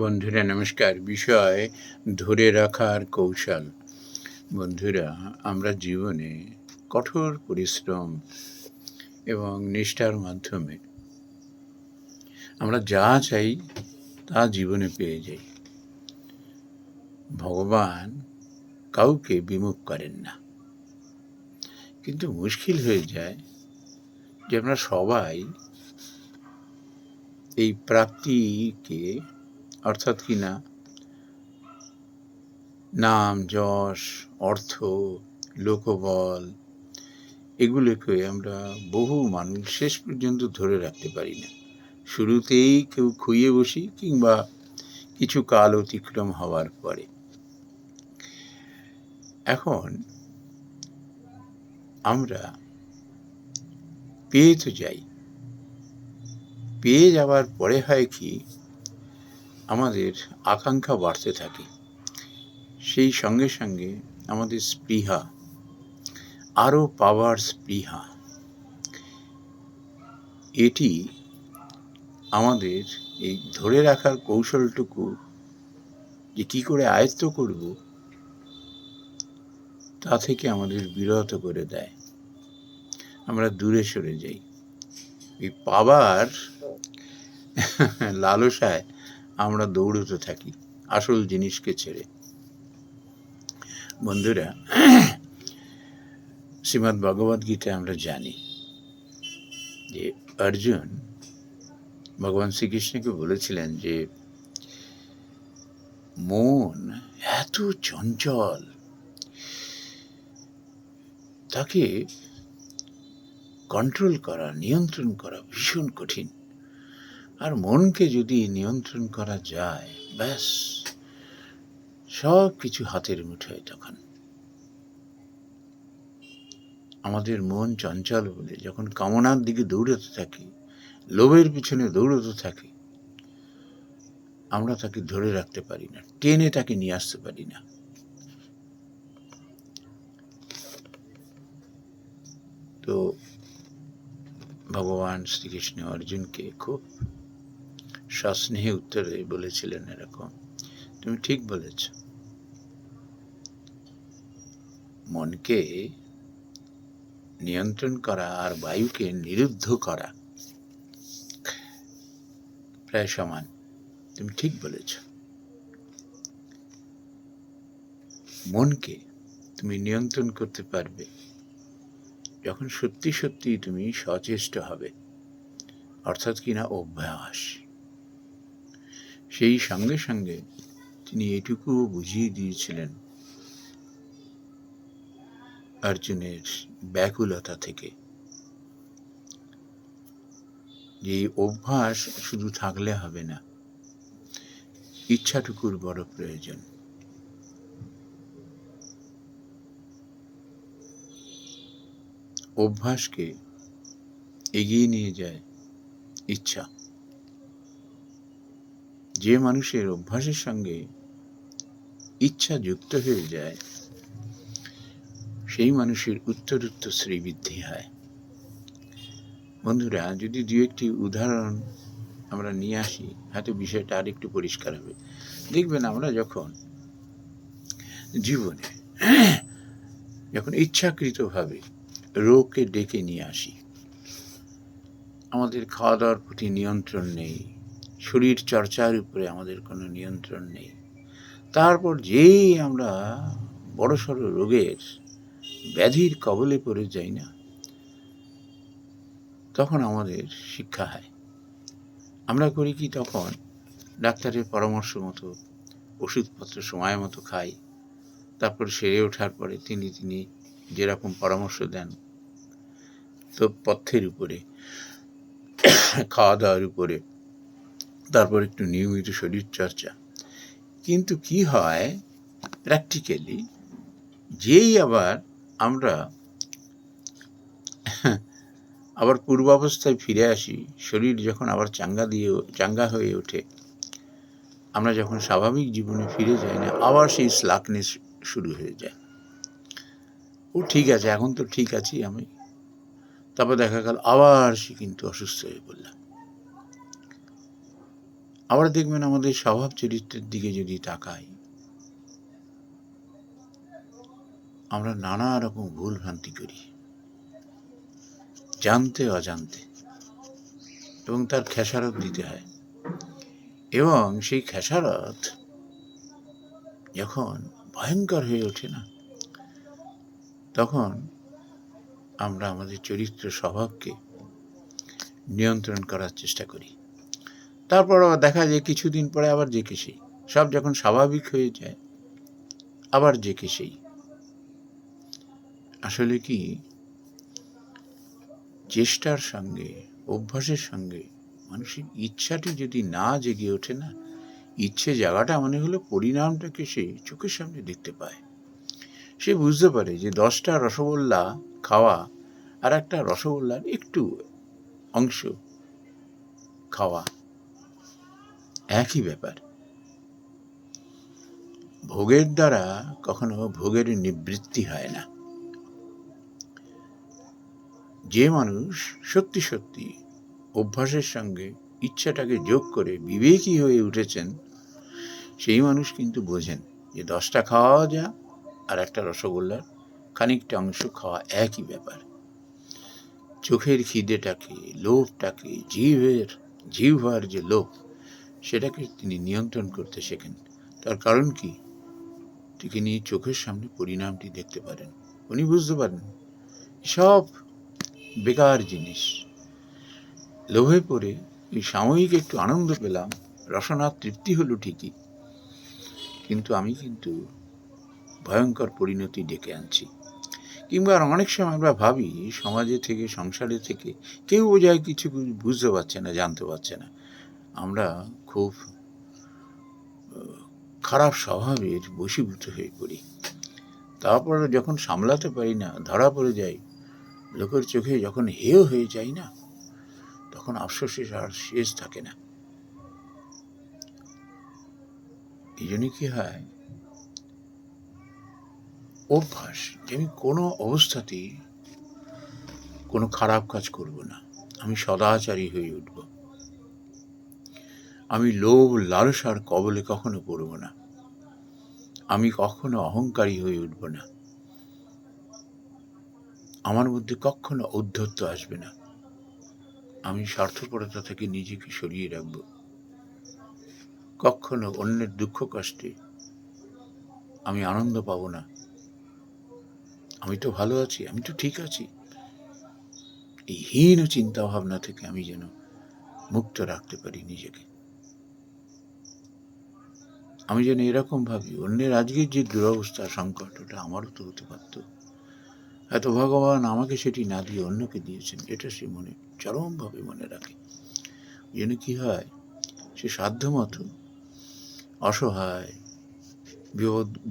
বন্ধুরা নমস্কার। বিষয় ধরে রাখার কৌশল। বন্ধুরা, আমরা জীবনে কঠোর পরিশ্রম এবং নিষ্ঠার মাধ্যমে আমরা যা চাই তা জীবনে পেয়ে যাই। ভগবান কাউকে বিমুখ করেন না, কিন্তু মুশকিল হয়ে যায় যে আমরা সবাই এই প্রাপ্তিকে অর্থাৎ কিনা নাম, যশ, অর্থ, লোকবল এগুলোকে আমরা বহু মানুষ শেষ পর্যন্ত ধরে রাখতে পারি না। শুরুতেই কেউ খুইয়ে বসি, কিংবা কিছু কাল অতিক্রম হওয়ার পরে। এখন আমরা পেয়ে তো যাই, পেয়ে যাওয়ার পরে হয় কি, আমাদের আকাঙ্ক্ষা বাড়তে থাকে। সেই সঙ্গে সঙ্গে আমাদের স্পৃহা, আরও পাওয়ার স্পৃহা, এটি আমাদের এই ধরে রাখার কৌশলটুকু যে কী করে আয়ত্ত করব তা থেকে আমাদের বিরত করে দেয়। আমরা দূরে সরে যাই। এই পাওয়ার লালসায় আমরা দৌড়তে থাকি আসল জিনিসকে ছেড়ে। বন্ধুরা, শ্রীমদ্ ভগবদ গীতায় আমরা জানি যে অর্জুন ভগবান শ্রীকৃষ্ণকে বলেছিলেন যে মন এত চঞ্চল, তাকে কন্ট্রোল করা, নিয়ন্ত্রণ করা ভীষণ কঠিন। আর মনকে যদি নিয়ন্ত্রণ করা যায়, ব্যাস সব কিছু হাতের মুঠোয়। তখন আমাদের মন চঞ্চল বলে যখন কামনার দিকে দৌড়াতে থাকি, লোভের পিছনে দৌড়াতে থাকি, আমরা তাকে ধরে রাখতে পারি না, টেনে তাকে নিয়ে আসতে পারি না। তো ভগবান শ্রীকৃষ্ণ অর্জুনকে খুব সস্নেহে উত্তরে বলেছিলেন এরকম, তুমি ঠিক বলেছ, মনকে নিয়ন্ত্রণ করা আর বায়ুকে নিরুদ্ধ করা প্রায় সমান। তুমি ঠিক বলেছ। মনকে তুমি নিয়ন্ত্রণ করতে পারবে যখন সত্যি সত্যি তুমি সচেষ্ট হবে, অর্থাৎ কিনা অভ্যাস। সেই সঙ্গে সঙ্গে তিনি এটুকুও বুঝিয়ে দিয়েছিলেন অর্জুনের ব্যাকুলতা থেকে, যে অভ্যাস শুধু থাকলে হবে না, ইচ্ছাটুকুর বড় প্রয়োজন। অভ্যাসকে এগিয়ে নিয়ে যায় ইচ্ছা। যে মানুষের অভ্যাসের সঙ্গে ইচ্ছা যুক্ত হয়ে যায়, সেই মানুষের উত্তরোত্তর শ্রীবৃদ্ধি হয়। বন্ধুরা, যদি দু একটি উদাহরণ আমরা নিয়ে আসি, হয়তো বিষয়টা আর একটু পরিষ্কার হবে। দেখবেন, আমরা যখন জীবনে যখন ইচ্ছাকৃতভাবে রোগকে ডেকে নিয়ে আসি, আমাদের খাওয়া দাওয়ার প্রতি নিয়ন্ত্রণ নেই, শরীর চর্চার উপরে আমাদের কোনো নিয়ন্ত্রণ নেই, তারপর যেই আমরা বড়সড় রোগের ব্যাধির কবলে পড়ে যাই না, তখন আমাদের শিক্ষা হয়। আমরা করি কি, তখন ডাক্তারের পরামর্শ মতো ওষুধপত্র সময় মতো খাই। তারপর সেরে ওঠার পরে তিনি যেরকম পরামর্শ দেন, তো পথ্যের উপরে, খাওয়া দাওয়ার উপরে, তারপর একটু নিয়মিত শরীর চর্চা। কিন্তু কি হয় প্র্যাকটিক্যালি, যেই আবার আমরা আবার পূর্বাবস্থায় ফিরে আসি, শরীর যখন আবার চাঙ্গা হয়ে ওঠে, আমরা যখন স্বাভাবিক জীবনে ফিরে যাই না, আবার সেই স্লাকনেস শুরু হয়ে যায়। ও ঠিক আছে, এখন তো ঠিক আছি আমি, তারপর দেখা গেল আবার সে কিন্তু অসুস্থ হয়ে পড়লাম। আবার দেখবেন আমাদের স্বভাব চরিত্রের দিকে যদি তাকাই, আমরা নানা রকম ভুল ভ্রান্তি করি, জানতে অজান্তে, এবং তার খেসারত দিতে হয়। এবং সেই খেসারত যখন ভয়ঙ্কর হয়ে ওঠে না, তখন আমরা আমাদের চরিত্র স্বভাবকে নিয়ন্ত্রণ করার চেষ্টা করি। তারপর আবার দেখা যায় কিছুদিন পরে আবার যে কে সেই, সব যখন স্বাভাবিক হয়ে যায় আবার যে কে সেই। আসলে কি, চেষ্টার সঙ্গে, অভ্যাসের সঙ্গে মানুষের ইচ্ছাটি যদি না জেগে ওঠে না, ইচ্ছে জাগাটা মানে হলো পরিণামটাকে সে চোখের সামনে দেখতে পায়। সে বুঝতে পারে যে 10টা রসগোল্লা খাওয়া আর একটা রসগোল্লার একটু অংশ খাওয়া একই ব্যাপার। ভোগের দ্বারা কখনো ভোগের নিবৃত্তি হয় না। যে মানুষ সত্যি সত্যি অভ্যাসের সঙ্গে ইচ্ছাটাকে যোগ করে বিবেকী হয়ে উঠেছেন, সেই মানুষ কিন্তু বোঝেন যে 10টা খাওয়া যা আর একটা রসগোল্লার খানিকটা অংশ খাওয়া একই ব্যাপার। চোখের খিদেটাকে, লোভটাকে, জিহ্বার যে লোভ, সেটাকে তিনি নিয়ন্ত্রণ করতে শেখেন। তার কারণ কি, তিনি চোখের সামনে পরিণামটি দেখতে পারেন। উনি বুঝতে পারেন সব বেকার জিনিস। লোভে পড়ে এই সাময়িক একটু আনন্দ পেলাম, রসনার তৃপ্তি হলো ঠিকই, কিন্তু আমি কিন্তু ভয়ঙ্কর পরিণতি ডেকে আনছি। কিংবা অনেক সময় আমরা ভাবি সমাজে থেকে, সংসারে থেকে কেউ বোঝায় কিছু বুঝতে পারছে না, জানতে পারছে না। আমরা খুব খারাপ স্বভাবের বশীভূত হয়ে পড়ি। তারপর যখন সামলাতে পারি না, ধরা পড়ে যাই, লোকের চোখে যখন হেয় হয়ে যাই না, তখন আফসোসের আর শেষ থাকে না। এই জন্য কি হয়, অভ্যাস যে আমি কোনো অবস্থাতেই কোনো খারাপ কাজ করব না, আমি সদাচারী হয়ে উঠব, আমি লোভ লালসার কবলে কখনো পড়ব না, আমি কখনো অহংকারী হয়ে উঠব না, আমার মধ্যে কখনো ঔদ্ধত্য আসবে না, আমি স্বার্থপরতা থেকে নিজেকে সরিয়ে রাখব, কখনো অন্যের দুঃখ কষ্টে আমি আনন্দ পাবো না, আমি তো ভালো আছি, আমি তো ঠিক আছি, এই হীন চিন্তা ভাবনা থেকে আমি যেন মুক্ত রাখতে পারি নিজেকে। আমি যেন এরকম ভাবি, অন্যের আজকের যে দুরবস্থা, সংকট, ওটা আমারও তো হতে পারত, এত ভগবান আমাকে সেটি না দিয়ে অন্যকে দিয়েছেন, এটা সে মনে চরমভাবে মনে রাখে। ওই জন্য কি হয়, সে সাধ্যমতো অসহায়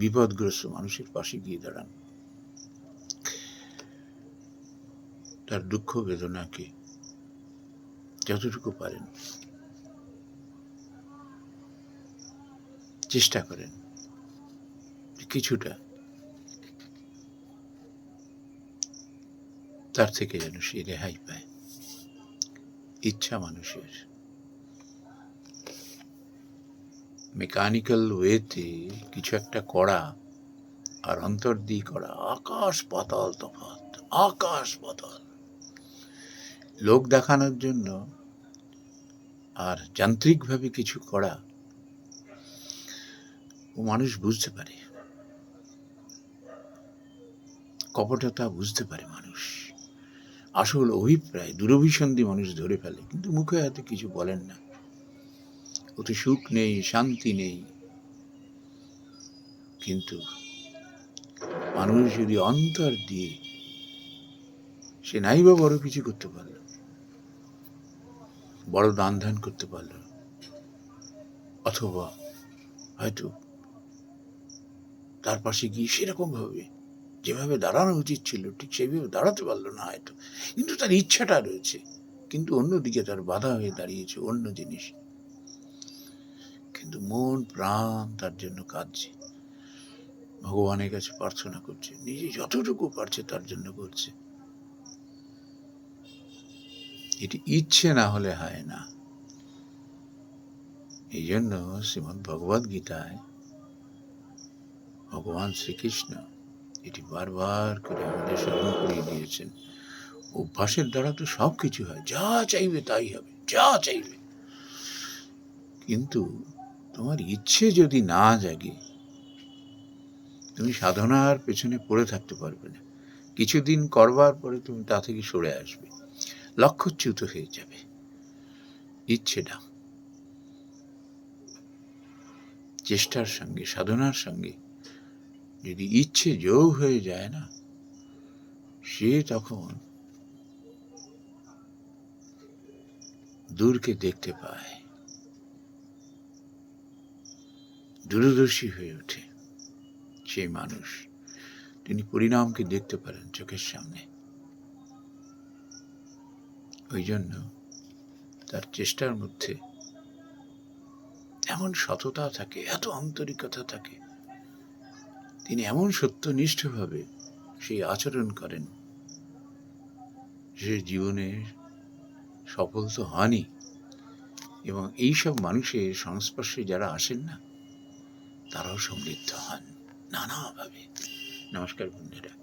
বিপদগ্রস্ত মানুষের পাশে গিয়ে দাঁড়ান, তার দুঃখ বেদনাকে যতটুকু পারেন চেষ্টা করেন কিছুটা তার থেকে যেন সে রেহাই পায়। ইচ্ছা মানুষের মেকানিক্যাল ওয়েতে কিছু একটা করা আর অন্তর দিয়ে করা আকাশ পাতাল তফাৎ, আকাশ পাতাল। লোক দেখানোর জন্য আর যান্ত্রিকভাবে কিছু করা, ও মানুষ বুঝতে পারে, কপটতা বুঝতে পারে মানুষ, আসল অভিপ্রায় দুরভিসন্ধি মানুষ ধরে ফেলে, কিন্তু মুখে হাতে কিছু বলেন না, ওতে সুখ নেই, শান্তি নেই। কিন্তু মানুষ যদি অন্তর দিয়ে, সে নাই বা বড় কিছু করতে পারল, বড় দান ধ্যান করতে পারল, অথবা হয়তো তার পাশে গিয়ে সেরকম ভাবে যেভাবে দাঁড়ানো উচিত ছিল ঠিক সেভাবে দাঁড়াতে পারলো না হয়তো, কিন্তু তার ইচ্ছাটা রয়েছে, কিন্তু অন্যদিকে তার বাধা হয়ে দাঁড়িয়েছে অন্য জিনিস, কিন্তু মন প্রাণ তার জন্য কাঁদছে, ভগবানের কাছে প্রার্থনা করছে, নিজে যতটুকু পারছে তার জন্য করছে। এটি ইচ্ছে না হলে হয় না, এই জন্য শ্রীমদ্ ভগবদ গীতায় ভগবান শ্রীকৃষ্ণ এটি বারবার করে আমাদের স্মরণ করিয়ে দিয়েছেন। অভ্যাসের দ্বারা তো সব কিছু হয়, যা চাইবে তাই হবে, যা চাইবে। কিন্তু তোমার ইচ্ছে যদি না জাগে, তুমি সাধনার পেছনে পড়ে থাকতে পারবে না। কিছুদিন করবার পরে তুমি তা থেকে সরে আসবে, লক্ষ্যচ্যুত হয়ে যাবে। ইচ্ছেটা চেষ্টার সঙ্গে, সাধনার সঙ্গে যদি ইচ্ছে যোগ হয়ে যায় না, সে তখন দূরকে দেখতে পায়, দূরদর্শী হয়ে ওঠে সেই মানুষ। তিনি পরিণামকে দেখতে পারেন চোখের সামনে। ওই জন্য তার চেষ্টার মধ্যে এমন সততা থাকে, এত আন্তরিকতা থাকে, তিনি এমন সত্যনিষ্ঠভাবে সেই আচরণ করেন যে জীবনে সফল তো হনই, এবং এইসব মানুষের সংস্পর্শে যারা আসেন না, তারাও সমৃদ্ধ হন নানাভাবে। নমস্কার বন্ধুরা।